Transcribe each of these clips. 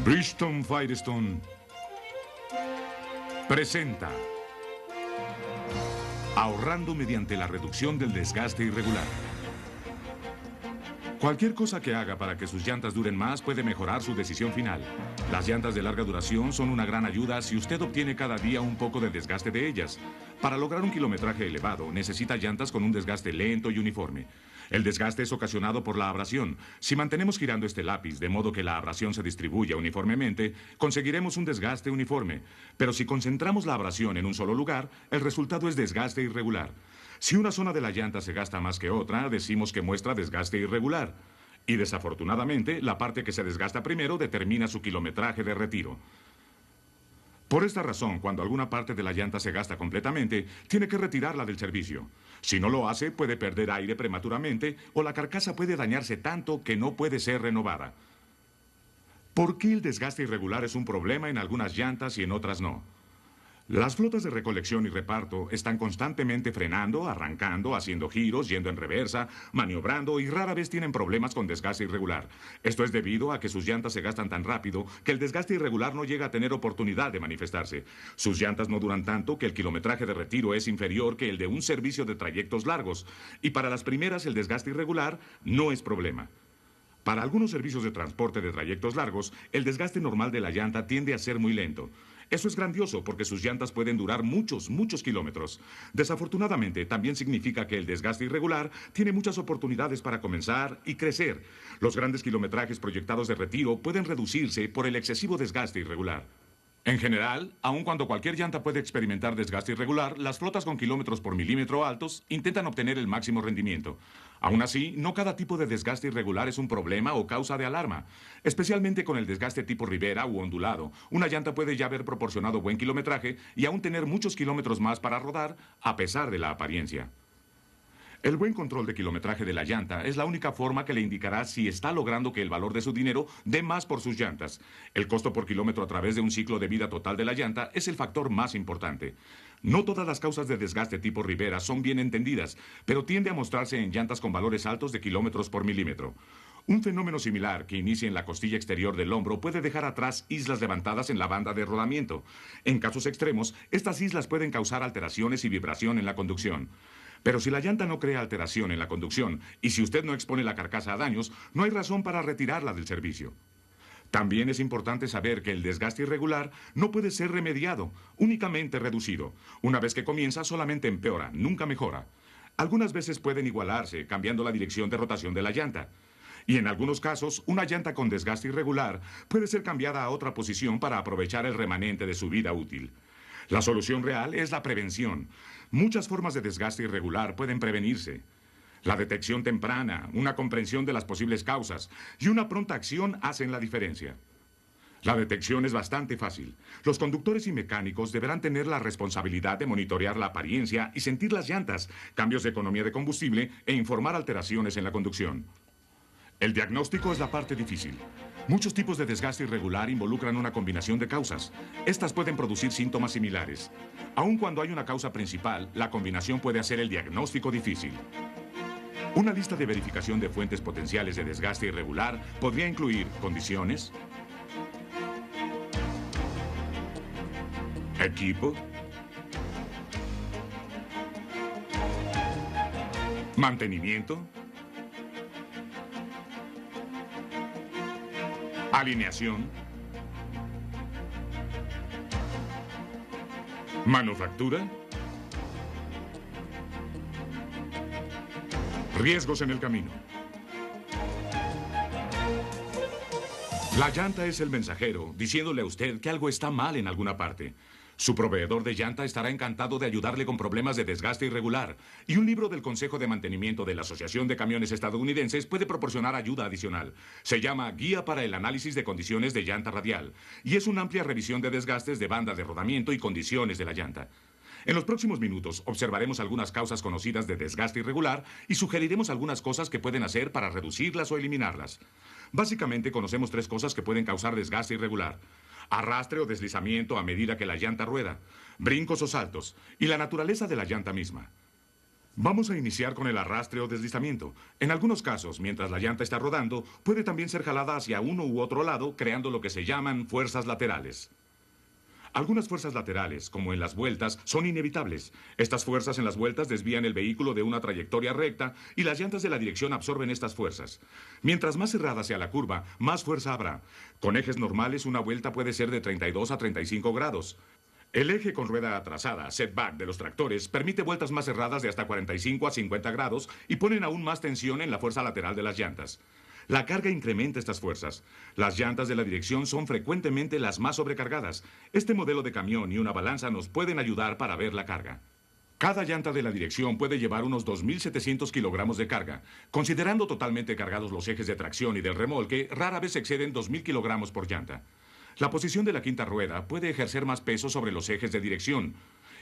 Bridgestone Firestone presenta Ahorrando mediante la reducción del desgaste irregular. Cualquier cosa que haga para que sus llantas duren más puede mejorar su decisión final. Las llantas de larga duración son una gran ayuda si usted obtiene cada día un poco de desgaste de ellas. Para lograr un kilometraje elevado, necesita llantas con un desgaste lento y uniforme. El desgaste es ocasionado por la abrasión. Si mantenemos girando este lápiz de modo que la abrasión se distribuya uniformemente, conseguiremos un desgaste uniforme. Pero si concentramos la abrasión en un solo lugar, el resultado es desgaste irregular. Si una zona de la llanta se gasta más que otra, decimos que muestra desgaste irregular. Y desafortunadamente, la parte que se desgasta primero determina su kilometraje de retiro. Por esta razón, cuando alguna parte de la llanta se gasta completamente, tiene que retirarla del servicio. Si no lo hace, puede perder aire prematuramente o la carcasa puede dañarse tanto que no puede ser renovada. ¿Por qué el desgaste irregular es un problema en algunas llantas y en otras no? Las flotas de recolección y reparto están constantemente frenando, arrancando, haciendo giros, yendo en reversa, maniobrando y rara vez tienen problemas con desgaste irregular. Esto es debido a que sus llantas se gastan tan rápido que el desgaste irregular no llega a tener oportunidad de manifestarse. Sus llantas no duran tanto que el kilometraje de retiro es inferior que el de un servicio de trayectos largos. Y para las primeras el desgaste irregular no es problema. Para algunos servicios de transporte de trayectos largos, el desgaste normal de la llanta tiende a ser muy lento. Eso es grandioso porque sus llantas pueden durar muchos kilómetros. Desafortunadamente, también significa que el desgaste irregular tiene muchas oportunidades para comenzar y crecer. Los grandes kilometrajes proyectados de retiro pueden reducirse por el excesivo desgaste irregular. En general, aun cuando cualquier llanta puede experimentar desgaste irregular, las flotas con kilómetros por milímetro altos intentan obtener el máximo rendimiento. Aún así, no cada tipo de desgaste irregular es un problema o causa de alarma. Especialmente con el desgaste tipo ribera u ondulado, una llanta puede ya haber proporcionado buen kilometraje y aún tener muchos kilómetros más para rodar, a pesar de la apariencia. El buen control de kilometraje de la llanta es la única forma que le indicará si está logrando que el valor de su dinero dé más por sus llantas. El costo por kilómetro a través de un ciclo de vida total de la llanta es el factor más importante. No todas las causas de desgaste tipo ribera son bien entendidas, pero tiende a mostrarse en llantas con valores altos de kilómetros por milímetro. Un fenómeno similar que inicia en la costilla exterior del hombro puede dejar atrás islas levantadas en la banda de rodamiento. En casos extremos, estas islas pueden causar alteraciones y vibración en la conducción. Pero si la llanta no crea alteración en la conducción y si usted no expone la carcasa a daños, no hay razón para retirarla del servicio. También es importante saber que el desgaste irregular no puede ser remediado, únicamente reducido. Una vez que comienza, solamente empeora, nunca mejora. Algunas veces pueden igualarse, cambiando la dirección de rotación de la llanta. Y en algunos casos, una llanta con desgaste irregular puede ser cambiada a otra posición para aprovechar el remanente de su vida útil. La solución real es la prevención. Muchas formas de desgaste irregular pueden prevenirse. La detección temprana, una comprensión de las posibles causas y una pronta acción hacen la diferencia. La detección es bastante fácil. Los conductores y mecánicos deberán tener la responsabilidad de monitorear la apariencia y sentir las llantas, cambios de economía de combustible e informar alteraciones en la conducción. El diagnóstico es la parte difícil. Muchos tipos de desgaste irregular involucran una combinación de causas. Estas pueden producir síntomas similares. Aun cuando hay una causa principal, la combinación puede hacer el diagnóstico difícil. Una lista de verificación de fuentes potenciales de desgaste irregular podría incluir condiciones, equipo, mantenimiento, alineación, manufactura, riesgos en el camino. La llanta es el mensajero, diciéndole a usted que algo está mal en alguna parte. Su proveedor de llanta estará encantado de ayudarle con problemas de desgaste irregular. Y un libro del Consejo de Mantenimiento de la Asociación de Camiones Estadounidenses puede proporcionar ayuda adicional. Se llama Guía para el Análisis de Condiciones de Llanta Radial. Y es una amplia revisión de desgastes de banda de rodamiento y condiciones de la llanta. En los próximos minutos observaremos algunas causas conocidas de desgaste irregular y sugeriremos algunas cosas que pueden hacer para reducirlas o eliminarlas. Básicamente conocemos tres cosas que pueden causar desgaste irregular: arrastre o deslizamiento a medida que la llanta rueda, brincos o saltos, y la naturaleza de la llanta misma. Vamos a iniciar con el arrastre o deslizamiento. En algunos casos, mientras la llanta está rodando, puede también ser jalada hacia uno u otro lado, creando lo que se llaman fuerzas laterales. Algunas fuerzas laterales, como en las vueltas, son inevitables. Estas fuerzas en las vueltas desvían el vehículo de una trayectoria recta y las llantas de la dirección absorben estas fuerzas. Mientras más cerrada sea la curva, más fuerza habrá. Con ejes normales, una vuelta puede ser de 32 a 35 grados. El eje con rueda atrasada, setback, de los tractores permite vueltas más cerradas de hasta 45 a 50 grados y ponen aún más tensión en la fuerza lateral de las llantas. La carga incrementa estas fuerzas. Las llantas de la dirección son frecuentemente las más sobrecargadas. Este modelo de camión y una balanza nos pueden ayudar para ver la carga. Cada llanta de la dirección puede llevar unos 2.700 kilogramos de carga. Considerando totalmente cargados los ejes de tracción y del remolque, rara vez exceden 2.000 kilogramos por llanta. La posición de la quinta rueda puede ejercer más peso sobre los ejes de dirección.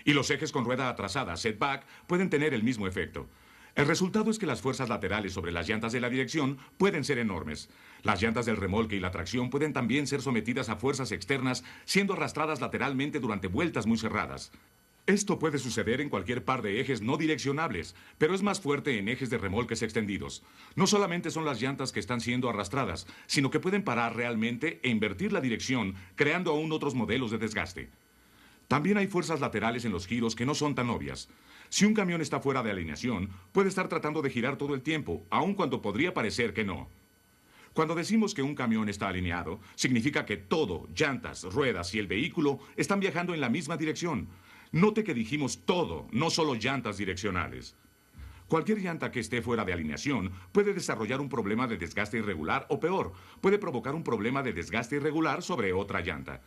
Y los ejes con rueda atrasada, setback, pueden tener el mismo efecto. El resultado es que las fuerzas laterales sobre las llantas de la dirección pueden ser enormes. Las llantas del remolque y la tracción pueden también ser sometidas a fuerzas externas, siendo arrastradas lateralmente durante vueltas muy cerradas. Esto puede suceder en cualquier par de ejes no direccionables, pero es más fuerte en ejes de remolques extendidos. No solamente son las llantas que están siendo arrastradas, sino que pueden parar realmente e invertir la dirección, creando aún otros modelos de desgaste. También hay fuerzas laterales en los giros que no son tan obvias. Si un camión está fuera de alineación, puede estar tratando de girar todo el tiempo, aun cuando podría parecer que no. Cuando decimos que un camión está alineado, significa que todo, llantas, ruedas y el vehículo, están viajando en la misma dirección. Note que dijimos todo, no solo llantas direccionales. Cualquier llanta que esté fuera de alineación puede desarrollar un problema de desgaste irregular o peor, puede provocar un problema de desgaste irregular sobre otra llanta.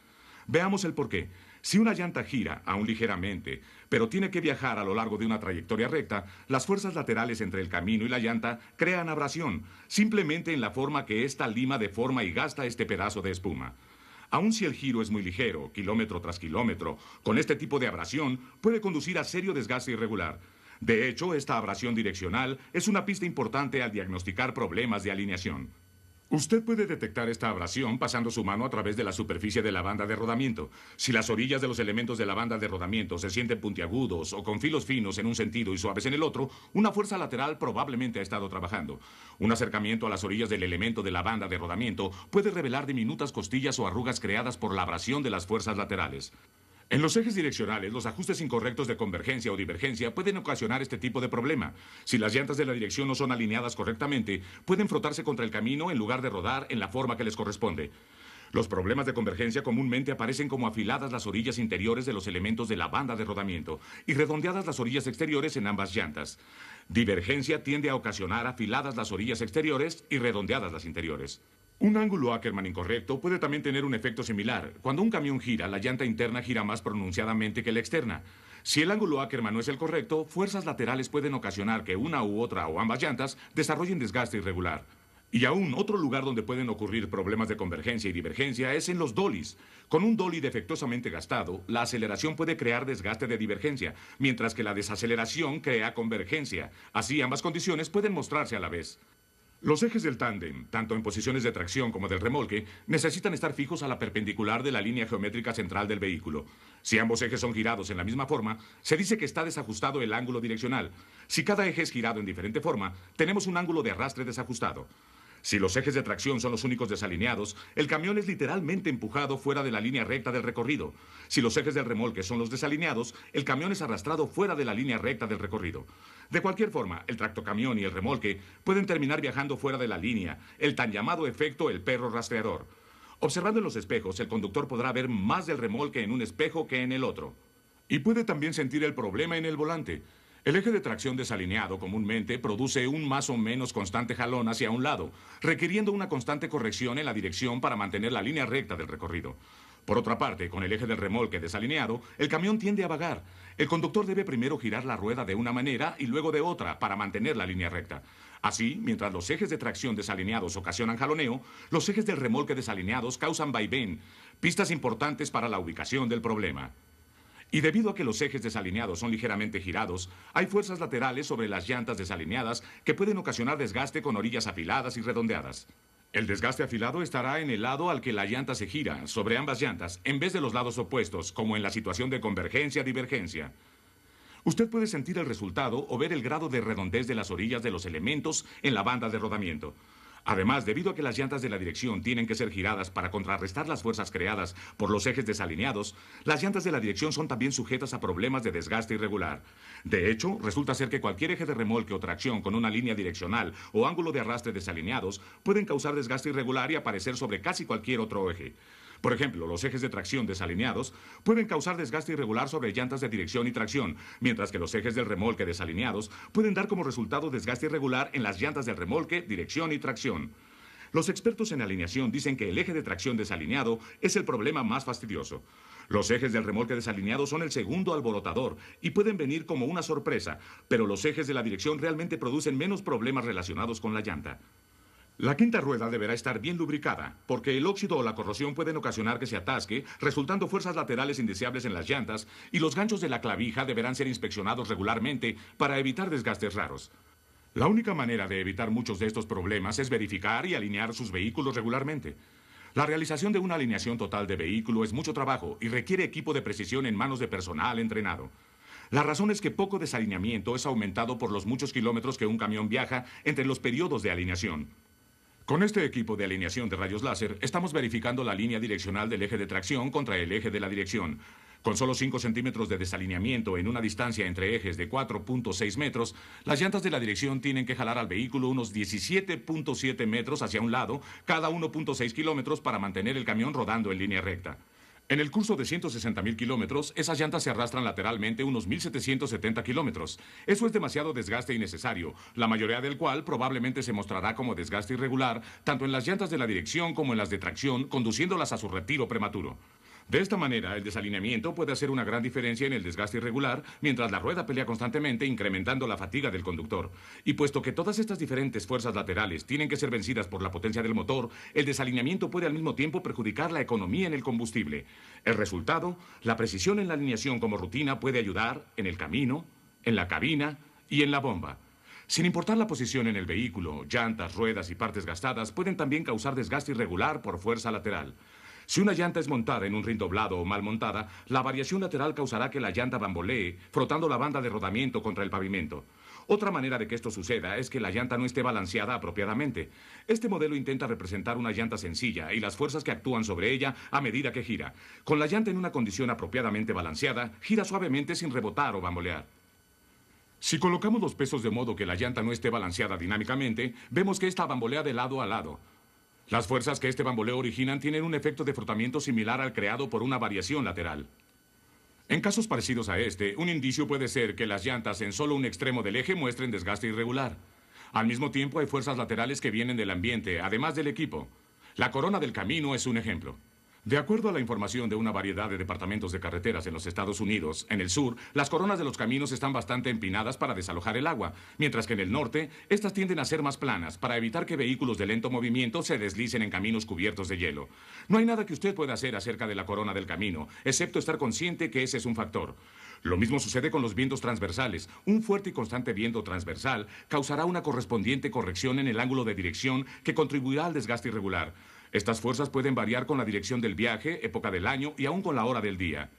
Veamos el porqué. Si una llanta gira, aún ligeramente, pero tiene que viajar a lo largo de una trayectoria recta, las fuerzas laterales entre el camino y la llanta crean abrasión, simplemente en la forma que esta lima deforma y gasta este pedazo de espuma. Aun si el giro es muy ligero, kilómetro tras kilómetro, con este tipo de abrasión puede conducir a serio desgaste irregular. De hecho, esta abrasión direccional es una pista importante al diagnosticar problemas de alineación. Usted puede detectar esta abrasión pasando su mano a través de la superficie de la banda de rodamiento. Si las orillas de los elementos de la banda de rodamiento se sienten puntiagudos o con filos finos en un sentido y suaves en el otro, una fuerza lateral probablemente ha estado trabajando. Un acercamiento a las orillas del elemento de la banda de rodamiento puede revelar diminutas costillas o arrugas creadas por la abrasión de las fuerzas laterales. En los ejes direccionales, los ajustes incorrectos de convergencia o divergencia pueden ocasionar este tipo de problema. Si las llantas de la dirección no son alineadas correctamente, pueden frotarse contra el camino en lugar de rodar en la forma que les corresponde. Los problemas de convergencia comúnmente aparecen como afiladas las orillas interiores de los elementos de la banda de rodamiento y redondeadas las orillas exteriores en ambas llantas. Divergencia tiende a ocasionar afiladas las orillas exteriores y redondeadas las interiores. Un ángulo Ackerman incorrecto puede también tener un efecto similar. Cuando un camión gira, la llanta interna gira más pronunciadamente que la externa. Si el ángulo Ackerman no es el correcto, fuerzas laterales pueden ocasionar que una u otra o ambas llantas desarrollen desgaste irregular. Y aún otro lugar donde pueden ocurrir problemas de convergencia y divergencia es en los dollies. Con un dolly defectuosamente gastado, la aceleración puede crear desgaste de divergencia, mientras que la desaceleración crea convergencia. Así ambas condiciones pueden mostrarse a la vez. Los ejes del tándem, tanto en posiciones de tracción como del remolque, necesitan estar fijos a la perpendicular de la línea geométrica central del vehículo. Si ambos ejes son girados en la misma forma, se dice que está desajustado el ángulo direccional. Si cada eje es girado en diferente forma, tenemos un ángulo de arrastre desajustado. Si los ejes de tracción son los únicos desalineados, el camión es literalmente empujado fuera de la línea recta del recorrido. Si los ejes del remolque son los desalineados, el camión es arrastrado fuera de la línea recta del recorrido. De cualquier forma, el tractocamión y el remolque pueden terminar viajando fuera de la línea, el tan llamado efecto el perro rastreador. Observando en los espejos, el conductor podrá ver más del remolque en un espejo que en el otro. Y puede también sentir el problema en el volante. El eje de tracción desalineado comúnmente produce un más o menos constante jalón hacia un lado, requiriendo una constante corrección en la dirección para mantener la línea recta del recorrido. Por otra parte, con el eje del remolque desalineado, el camión tiende a vagar. El conductor debe primero girar la rueda de una manera y luego de otra para mantener la línea recta. Así, mientras los ejes de tracción desalineados ocasionan jaloneo, los ejes del remolque desalineados causan vaivén, pistas importantes para la ubicación del problema. Y debido a que los ejes desalineados son ligeramente girados, hay fuerzas laterales sobre las llantas desalineadas que pueden ocasionar desgaste con orillas afiladas y redondeadas. El desgaste afilado estará en el lado al que la llanta se gira, sobre ambas llantas, en vez de los lados opuestos, como en la situación de convergencia-divergencia. Usted puede sentir el resultado o ver el grado de redondez de las orillas de los elementos en la banda de rodamiento. Además, debido a que las llantas de la dirección tienen que ser giradas para contrarrestar las fuerzas creadas por los ejes desalineados, las llantas de la dirección son también sujetas a problemas de desgaste irregular. De hecho, resulta ser que cualquier eje de remolque o tracción con una línea direccional o ángulo de arrastre desalineados pueden causar desgaste irregular y aparecer sobre casi cualquier otro eje. Por ejemplo, los ejes de tracción desalineados pueden causar desgaste irregular sobre llantas de dirección y tracción, mientras que los ejes del remolque desalineados pueden dar como resultado desgaste irregular en las llantas del remolque, dirección y tracción. Los expertos en alineación dicen que el eje de tracción desalineado es el problema más fastidioso. Los ejes del remolque desalineado son el segundo alborotador y pueden venir como una sorpresa, pero los ejes de la dirección realmente producen menos problemas relacionados con la llanta. La quinta rueda deberá estar bien lubricada, porque el óxido o la corrosión pueden ocasionar que se atasque, resultando fuerzas laterales indeseables en las llantas, y los ganchos de la clavija deberán ser inspeccionados regularmente para evitar desgastes raros. La única manera de evitar muchos de estos problemas es verificar y alinear sus vehículos regularmente. La realización de una alineación total de vehículo es mucho trabajo y requiere equipo de precisión en manos de personal entrenado. La razón es que poco desalineamiento es aumentado por los muchos kilómetros que un camión viaja entre los periodos de alineación. Con este equipo de alineación de rayos láser, estamos verificando la línea direccional del eje de tracción contra el eje de la dirección. Con solo 5 centímetros de desalineamiento en una distancia entre ejes de 4.6 metros, las llantas de la dirección tienen que jalar al vehículo unos 17.7 metros hacia un lado, cada 1.6 kilómetros para mantener el camión rodando en línea recta. En el curso de 160.000 kilómetros, esas llantas se arrastran lateralmente unos 1.770 kilómetros. Eso es demasiado desgaste innecesario, la mayoría del cual probablemente se mostrará como desgaste irregular, tanto en las llantas de la dirección como en las de tracción, conduciéndolas a su retiro prematuro. De esta manera, el desalineamiento puede hacer una gran diferencia en el desgaste irregular, mientras la rueda pelea constantemente, incrementando la fatiga del conductor. Y puesto que todas estas diferentes fuerzas laterales tienen que ser vencidas por la potencia del motor, el desalineamiento puede al mismo tiempo perjudicar la economía en el combustible. El resultado, la precisión en la alineación como rutina puede ayudar en el camino, en la cabina y en la bomba. Sin importar la posición en el vehículo, llantas, ruedas y partes gastadas pueden también causar desgaste irregular por fuerza lateral. Si una llanta es montada en un rin doblado o mal montada, la variación lateral causará que la llanta bambolee, frotando la banda de rodamiento contra el pavimento. Otra manera de que esto suceda es que la llanta no esté balanceada apropiadamente. Este modelo intenta representar una llanta sencilla y las fuerzas que actúan sobre ella a medida que gira. Con la llanta en una condición apropiadamente balanceada, gira suavemente sin rebotar o bambolear. Si colocamos los pesos de modo que la llanta no esté balanceada dinámicamente, vemos que esta bambolea de lado a lado. Las fuerzas que este bamboleo originan tienen un efecto de frotamiento similar al creado por una variación lateral. En casos parecidos a este, un indicio puede ser que las llantas en solo un extremo del eje muestren desgaste irregular. Al mismo tiempo, hay fuerzas laterales que vienen del ambiente, además del equipo. La corona del camino es un ejemplo. De acuerdo a la información de una variedad de departamentos de carreteras en los Estados Unidos, en el sur, las coronas de los caminos están bastante empinadas para desalojar el agua, mientras que en el norte, estas tienden a ser más planas para evitar que vehículos de lento movimiento se deslicen en caminos cubiertos de hielo. No hay nada que usted pueda hacer acerca de la corona del camino, excepto estar consciente que ese es un factor. Lo mismo sucede con los vientos transversales. Un fuerte y constante viento transversal causará una correspondiente corrección en el ángulo de dirección que contribuirá al desgaste irregular. Estas fuerzas pueden variar con la dirección del viaje, época del año y aún con la hora del día.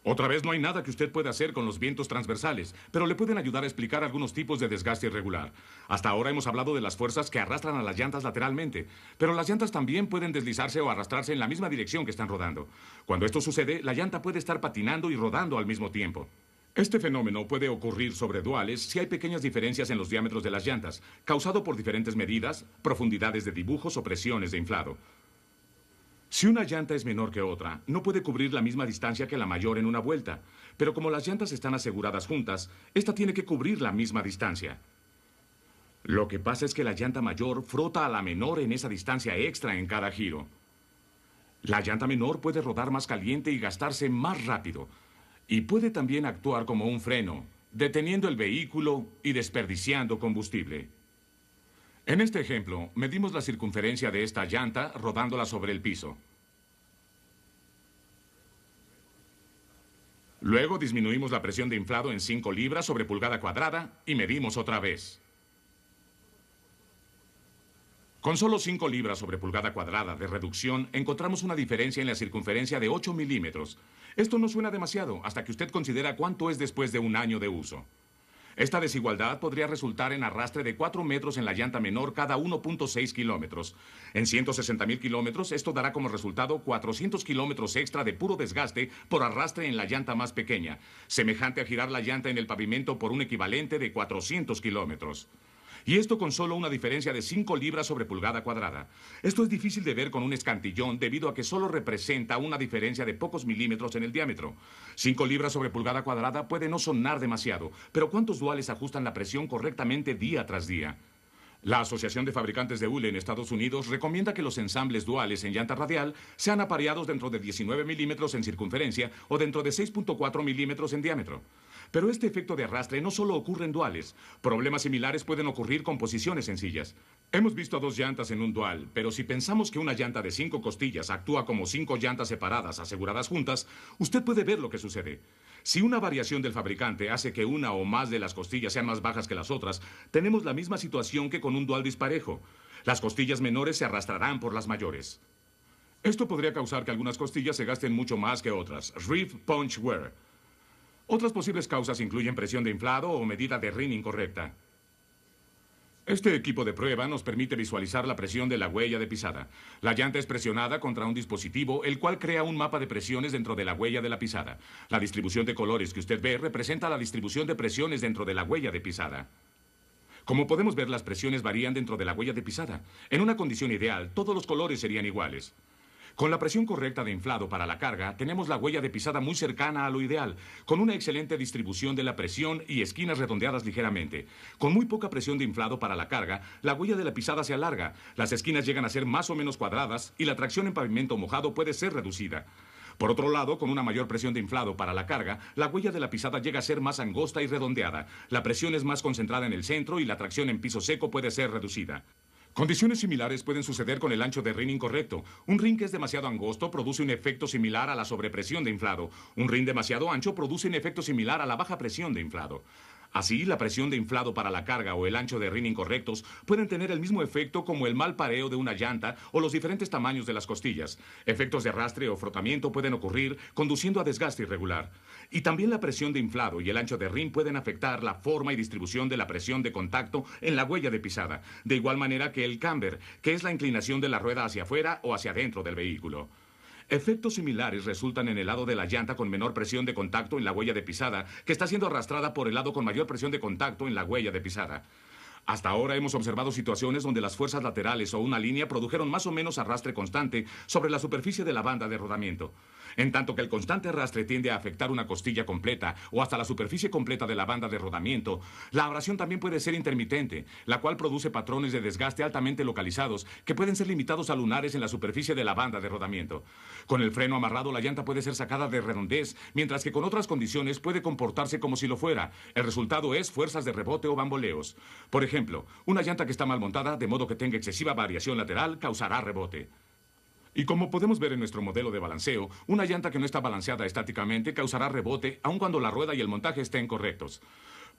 Otra vez, no hay nada que usted pueda hacer con los vientos transversales, pero le pueden ayudar a explicar algunos tipos de desgaste irregular. Hasta ahora hemos hablado de las fuerzas que arrastran a las llantas lateralmente, pero las llantas también pueden deslizarse o arrastrarse en la misma dirección que están rodando. Cuando esto sucede, la llanta puede estar patinando y rodando al mismo tiempo. Este fenómeno puede ocurrir sobre duales si hay pequeñas diferencias en los diámetros de las llantas, causado por diferentes medidas, profundidades de dibujos o presiones de inflado. Si una llanta es menor que otra, no puede cubrir la misma distancia que la mayor en una vuelta, pero como las llantas están aseguradas juntas, esta tiene que cubrir la misma distancia. Lo que pasa es que la llanta mayor frota a la menor en esa distancia extra en cada giro. La llanta menor puede rodar más caliente y gastarse más rápido, y puede también actuar como un freno, deteniendo el vehículo y desperdiciando combustible. En este ejemplo, medimos la circunferencia de esta llanta rodándola sobre el piso. Luego disminuimos la presión de inflado en 5 libras sobre pulgada cuadrada y medimos otra vez. Con solo 5 libras sobre pulgada cuadrada de reducción, encontramos una diferencia en la circunferencia de 8 milímetros. Esto no suena demasiado hasta que usted considera cuánto es después de un año de uso. Esta desigualdad podría resultar en arrastre de 4 metros en la llanta menor cada 1.6 kilómetros. En 160.000 kilómetros, esto dará como resultado 400 kilómetros extra de puro desgaste por arrastre en la llanta más pequeña, semejante a girar la llanta en el pavimento por un equivalente de 400 kilómetros. Y esto con solo una diferencia de 5 libras sobre pulgada cuadrada. Esto es difícil de ver con un escantillón debido a que solo representa una diferencia de pocos milímetros en el diámetro. 5 libras sobre pulgada cuadrada puede no sonar demasiado, pero ¿cuántos duales ajustan la presión correctamente día tras día? La Asociación de Fabricantes de hule en Estados Unidos recomienda que los ensambles duales en llanta radial sean apareados dentro de 19 milímetros en circunferencia o dentro de 6.4 milímetros en diámetro. Pero este efecto de arrastre no solo ocurre en duales. Problemas similares pueden ocurrir con posiciones sencillas. Hemos visto 2 llantas en un dual, pero si pensamos que una llanta de 5 costillas actúa como 5 llantas separadas aseguradas juntas, usted puede ver lo que sucede. Si una variación del fabricante hace que una o más de las costillas sean más bajas que las otras, tenemos la misma situación que con un dual disparejo. Las costillas menores se arrastrarán por las mayores. Esto podría causar que algunas costillas se gasten mucho más que otras. Reef punch wear. Otras posibles causas incluyen presión de inflado o medida de rin incorrecta. Este equipo de prueba nos permite visualizar la presión de la huella de pisada. La llanta es presionada contra un dispositivo, el cual crea un mapa de presiones dentro de la huella de la pisada. La distribución de colores que usted ve representa la distribución de presiones dentro de la huella de pisada. Como podemos ver, las presiones varían dentro de la huella de pisada. En una condición ideal, todos los colores serían iguales. Con la presión correcta de inflado para la carga, tenemos la huella de pisada muy cercana a lo ideal, con una excelente distribución de la presión y esquinas redondeadas ligeramente. Con muy poca presión de inflado para la carga, la huella de la pisada se alarga, las esquinas llegan a ser más o menos cuadradas y la tracción en pavimento mojado puede ser reducida. Por otro lado, con una mayor presión de inflado para la carga, la huella de la pisada llega a ser más angosta y redondeada. La presión es más concentrada en el centro y la tracción en piso seco puede ser reducida. Condiciones similares pueden suceder con el ancho de rin incorrecto. Un rin que es demasiado angosto produce un efecto similar a la sobrepresión de inflado. Un rin demasiado ancho produce un efecto similar a la baja presión de inflado. Así, la presión de inflado para la carga o el ancho de rin incorrectos pueden tener el mismo efecto como el mal pareo de una llanta o los diferentes tamaños de las costillas. Efectos de arrastre o frotamiento pueden ocurrir, conduciendo a desgaste irregular. Y también la presión de inflado y el ancho de rin pueden afectar la forma y distribución de la presión de contacto en la huella de pisada, de igual manera que el camber, que es la inclinación de la rueda hacia afuera o hacia adentro del vehículo. Efectos similares resultan en el lado de la llanta con menor presión de contacto en la huella de pisada, que está siendo arrastrada por el lado con mayor presión de contacto en la huella de pisada. Hasta ahora hemos observado situaciones donde las fuerzas laterales o una línea produjeron más o menos arrastre constante sobre la superficie de la banda de rodamiento. En tanto que el constante arrastre tiende a afectar una costilla completa o hasta la superficie completa de la banda de rodamiento, la abrasión también puede ser intermitente, la cual produce patrones de desgaste altamente localizados que pueden ser limitados a lunares en la superficie de la banda de rodamiento. Con el freno amarrado, la llanta puede ser sacada de redondez, mientras que con otras condiciones puede comportarse como si lo fuera. El resultado es fuerzas de rebote o bamboleos. Por ejemplo, una llanta que está mal montada, de modo que tenga excesiva variación lateral, causará rebote. Y como podemos ver en nuestro modelo de balanceo, una llanta que no está balanceada estáticamente causará rebote aun cuando la rueda y el montaje estén correctos.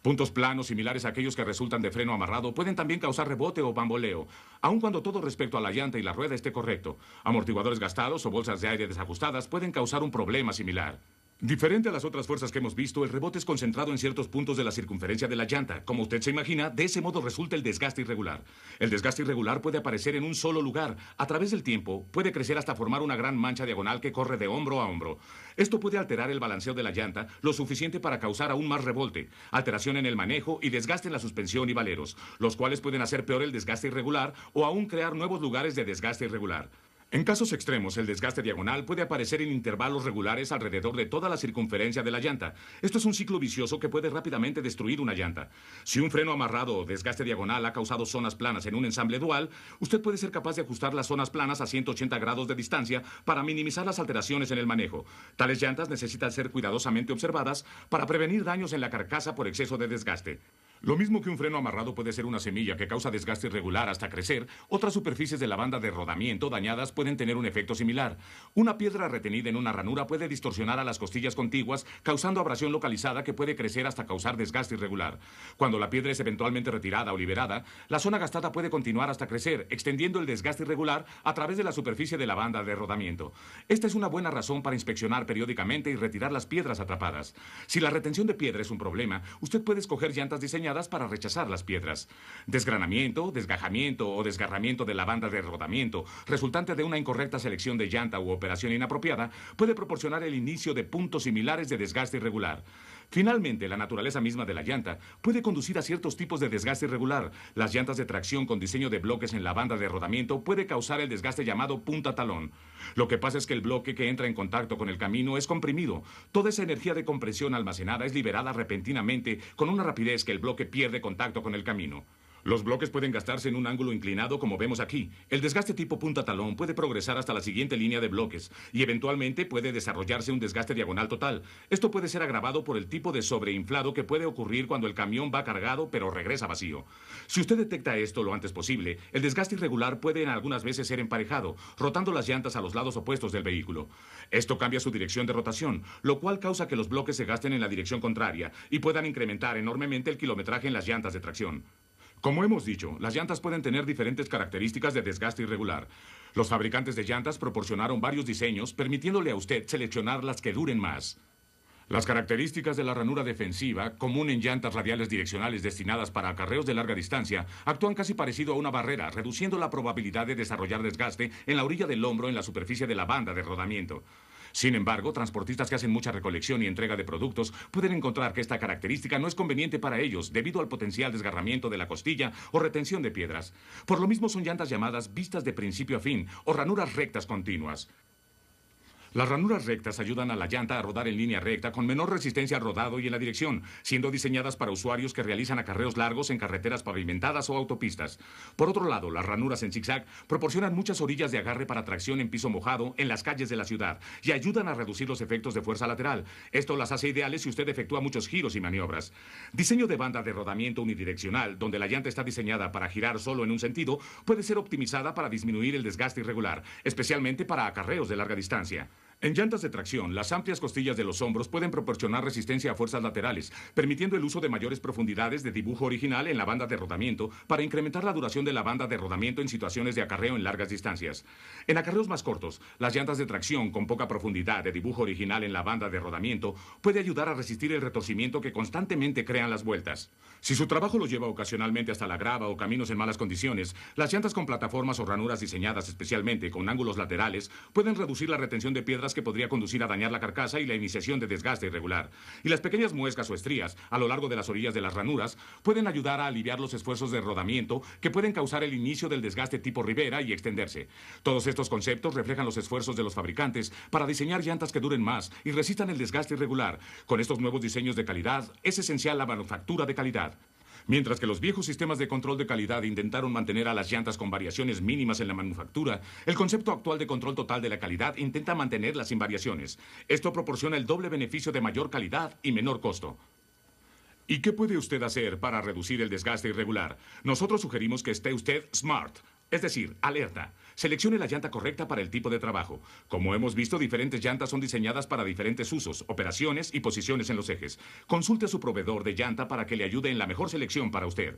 Puntos planos similares a aquellos que resultan de freno amarrado pueden también causar rebote o bamboleo, aun cuando todo respecto a la llanta y la rueda esté correcto. Amortiguadores gastados o bolsas de aire desajustadas pueden causar un problema similar. Diferente a las otras fuerzas que hemos visto, el rebote es concentrado en ciertos puntos de la circunferencia de la llanta. Como usted se imagina, de ese modo resulta el desgaste irregular. El desgaste irregular puede aparecer en un solo lugar. A través del tiempo, puede crecer hasta formar una gran mancha diagonal que corre de hombro a hombro. Esto puede alterar el balanceo de la llanta lo suficiente para causar aún más rebote, alteración en el manejo y desgaste en la suspensión y valeros, los cuales pueden hacer peor el desgaste irregular o aún crear nuevos lugares de desgaste irregular. En casos extremos, el desgaste diagonal puede aparecer en intervalos regulares alrededor de toda la circunferencia de la llanta. Esto es un ciclo vicioso que puede rápidamente destruir una llanta. Si un freno amarrado o desgaste diagonal ha causado zonas planas en un ensamble dual, usted puede ser capaz de ajustar las zonas planas a 180 grados de distancia para minimizar las alteraciones en el manejo. Tales llantas necesitan ser cuidadosamente observadas para prevenir daños en la carcasa por exceso de desgaste. Lo mismo que un freno amarrado puede ser una semilla que causa desgaste irregular hasta crecer, otras superficies de la banda de rodamiento dañadas pueden tener un efecto similar. Una piedra retenida en una ranura puede distorsionar a las costillas contiguas, causando abrasión localizada que puede crecer hasta causar desgaste irregular. Cuando la piedra es eventualmente retirada o liberada, la zona gastada puede continuar hasta crecer, extendiendo el desgaste irregular a través de la superficie de la banda de rodamiento. Esta es una buena razón para inspeccionar periódicamente y retirar las piedras atrapadas. Si la retención de piedra es un problema, usted puede escoger llantas diseñadas para rechazar las piedras. Desgranamiento, desgajamiento o desgarramiento de la banda de rodamiento, resultante de una incorrecta selección de llanta u operación inapropiada, puede proporcionar el inicio de puntos similares de desgaste irregular. Finalmente, la naturaleza misma de la llanta puede conducir a ciertos tipos de desgaste irregular. Las llantas de tracción con diseño de bloques en la banda de rodamiento puede causar el desgaste llamado punta talón. Lo que pasa es que el bloque que entra en contacto con el camino es comprimido. Toda esa energía de compresión almacenada es liberada repentinamente con una rapidez que el bloque pierde contacto con el camino. Los bloques pueden gastarse en un ángulo inclinado como vemos aquí. El desgaste tipo punta talón puede progresar hasta la siguiente línea de bloques y eventualmente puede desarrollarse un desgaste diagonal total. Esto puede ser agravado por el tipo de sobreinflado que puede ocurrir cuando el camión va cargado pero regresa vacío. Si usted detecta esto lo antes posible, el desgaste irregular puede en algunas veces ser emparejado, rotando las llantas a los lados opuestos del vehículo. Esto cambia su dirección de rotación, lo cual causa que los bloques se gasten en la dirección contraria y puedan incrementar enormemente el kilometraje en las llantas de tracción. Como hemos dicho, las llantas pueden tener diferentes características de desgaste irregular. Los fabricantes de llantas proporcionaron varios diseños, permitiéndole a usted seleccionar las que duren más. Las características de la ranura defensiva, común en llantas radiales direccionales destinadas para acarreos de larga distancia, actúan casi parecido a una barrera, reduciendo la probabilidad de desarrollar desgaste en la orilla del hombro en la superficie de la banda de rodamiento. Sin embargo, transportistas que hacen mucha recolección y entrega de productos pueden encontrar que esta característica no es conveniente para ellos debido al potencial desgarramiento de la costilla o retención de piedras. Por lo mismo son llantas llamadas vistas de principio a fin o ranuras rectas continuas. Las ranuras rectas ayudan a la llanta a rodar en línea recta con menor resistencia al rodado y en la dirección, siendo diseñadas para usuarios que realizan acarreos largos en carreteras pavimentadas o autopistas. Por otro lado, las ranuras en zigzag proporcionan muchas orillas de agarre para tracción en piso mojado en las calles de la ciudad y ayudan a reducir los efectos de fuerza lateral. Esto las hace ideales si usted efectúa muchos giros y maniobras. Diseño de banda de rodamiento unidireccional, donde la llanta está diseñada para girar solo en un sentido, puede ser optimizada para disminuir el desgaste irregular, especialmente para acarreos de larga distancia. En llantas de tracción, las amplias costillas de los hombros pueden proporcionar resistencia a fuerzas laterales, permitiendo el uso de mayores profundidades de dibujo original en la banda de rodamiento para incrementar la duración de la banda de rodamiento en situaciones de acarreo en largas distancias. En acarreos más cortos, las llantas de tracción con poca profundidad de dibujo original en la banda de rodamiento puede ayudar a resistir el retorcimiento que constantemente crean las vueltas. Si su trabajo lo lleva ocasionalmente hasta la grava o caminos en malas condiciones, las llantas con plataformas o ranuras diseñadas especialmente con ángulos laterales pueden reducir la retención de piedras que podría conducir a dañar la carcasa y la iniciación de desgaste irregular. Y las pequeñas muescas o estrías a lo largo de las orillas de las ranuras pueden ayudar a aliviar los esfuerzos de rodamiento que pueden causar el inicio del desgaste tipo ribera y extenderse. Todos estos conceptos reflejan los esfuerzos de los fabricantes para diseñar llantas que duren más y resistan el desgaste irregular. Con estos nuevos diseños de calidad es esencial la manufactura de calidad. Mientras que los viejos sistemas de control de calidad intentaron mantener a las llantas con variaciones mínimas en la manufactura, el concepto actual de control total de la calidad intenta mantenerlas sin variaciones. Esto proporciona el doble beneficio de mayor calidad y menor costo. ¿Y qué puede usted hacer para reducir el desgaste irregular? Nosotros sugerimos que esté usted SMART, es decir, alerta. Seleccione la llanta correcta para el tipo de trabajo. Como hemos visto, diferentes llantas son diseñadas para diferentes usos, operaciones y posiciones en los ejes. Consulte a su proveedor de llanta para que le ayude en la mejor selección para usted.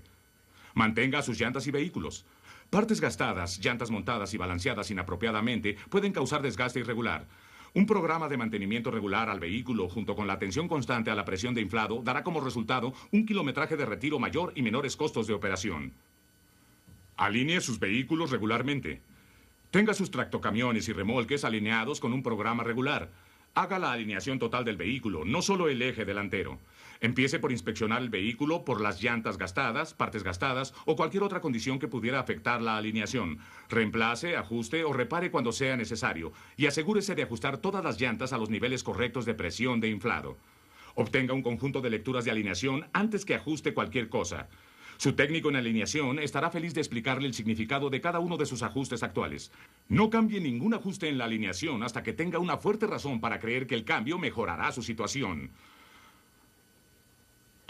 Mantenga sus llantas y vehículos. Partes gastadas, llantas montadas y balanceadas inapropiadamente pueden causar desgaste irregular. Un programa de mantenimiento regular al vehículo junto con la atención constante a la presión de inflado dará como resultado un kilometraje de retiro mayor y menores costos de operación. Alinee sus vehículos regularmente. Tenga sus tractocamiones y remolques alineados con un programa regular. Haga la alineación total del vehículo, no solo el eje delantero. Empiece por inspeccionar el vehículo por las llantas gastadas, partes gastadas o cualquier otra condición que pudiera afectar la alineación. Reemplace, ajuste o repare cuando sea necesario y asegúrese de ajustar todas las llantas a los niveles correctos de presión de inflado. Obtenga un conjunto de lecturas de alineación antes que ajuste cualquier cosa. Su técnico en alineación estará feliz de explicarle el significado de cada uno de sus ajustes actuales. No cambie ningún ajuste en la alineación hasta que tenga una fuerte razón para creer que el cambio mejorará su situación.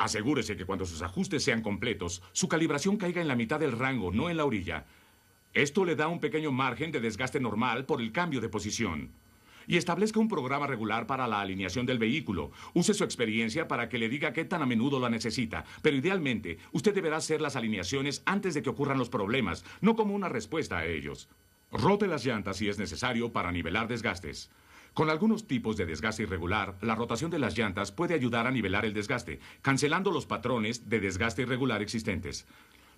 Asegúrese que cuando sus ajustes sean completos, su calibración caiga en la mitad del rango, no en la orilla. Esto le da un pequeño margen de desgaste normal por el cambio de posición. Y establezca un programa regular para la alineación del vehículo. Use su experiencia para que le diga qué tan a menudo la necesita. Pero idealmente, usted deberá hacer las alineaciones antes de que ocurran los problemas, no como una respuesta a ellos. Rote las llantas si es necesario para nivelar desgastes. Con algunos tipos de desgaste irregular, la rotación de las llantas puede ayudar a nivelar el desgaste, cancelando los patrones de desgaste irregular existentes.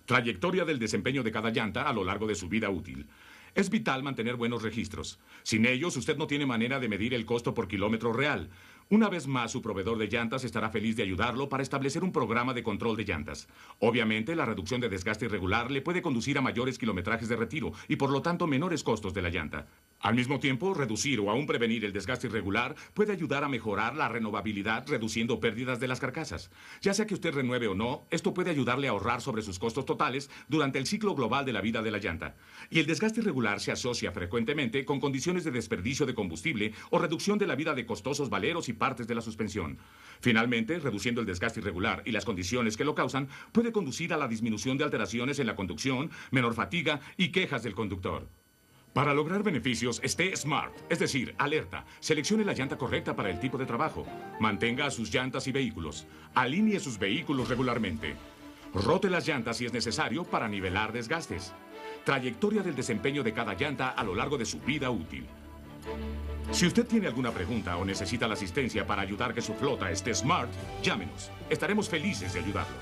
Trayectoria del desempeño de cada llanta a lo largo de su vida útil. Es vital mantener buenos registros. Sin ellos, usted no tiene manera de medir el costo por kilómetro real. Una vez más, su proveedor de llantas estará feliz de ayudarlo para establecer un programa de control de llantas. Obviamente, la reducción de desgaste irregular le puede conducir a mayores kilometrajes de retiro y, por lo tanto, menores costos de la llanta. Al mismo tiempo, reducir o aún prevenir el desgaste irregular puede ayudar a mejorar la renovabilidad reduciendo pérdidas de las carcasas. Ya sea que usted renueve o no, esto puede ayudarle a ahorrar sobre sus costos totales durante el ciclo global de la vida de la llanta. Y el desgaste irregular se asocia frecuentemente con condiciones de desperdicio de combustible o reducción de la vida de costosos valeros y partes de la suspensión. Finalmente, reduciendo el desgaste irregular y las condiciones que lo causan, puede conducir a la disminución de alteraciones en la conducción, menor fatiga y quejas del conductor. Para lograr beneficios, esté SMART, es decir, alerta. Seleccione la llanta correcta para el tipo de trabajo. Mantenga sus llantas y vehículos. Alinee sus vehículos regularmente. Rote las llantas si es necesario para nivelar desgastes. Trayectoria del desempeño de cada llanta a lo largo de su vida útil. Si usted tiene alguna pregunta o necesita la asistencia para ayudar que su flota esté SMART, llámenos. Estaremos felices de ayudarlo.